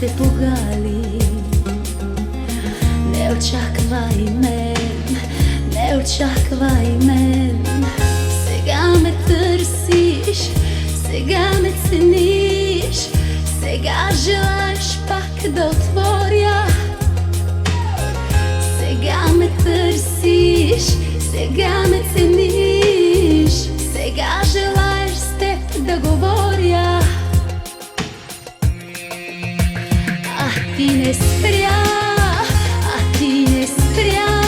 се погали. Не очаквай мен, не очаквай мен. Сега ме търсиш, сега ме цениш, сега желаеш пак да отворя. Сега ме търсиш, сега ме цениш, сега желаеш с теб да говоря. А ти не спря, а ти не спря.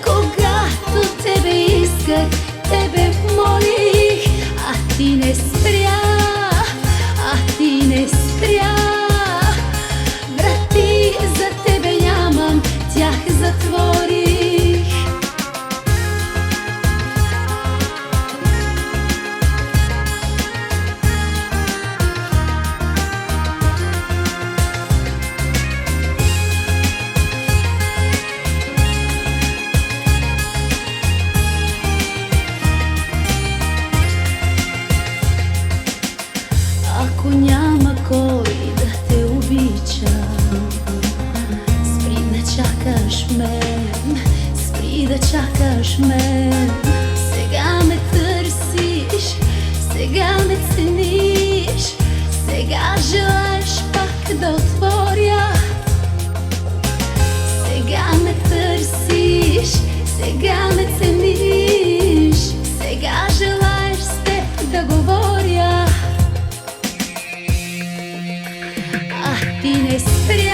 Когато тебе исках, тебе молих. А ти не спря, а ти не спря. Врати за тебе нямам, тях затворих. Ако няма кой да те обича, спри да чакаш мен, спри да чакаш мен. Сега ме търсиш, сега ме цениш, сега желаеш пак да отворя. Сега ме търсиш, сега ме цениш, сега желаеш с теб да говоря. А ти не спря.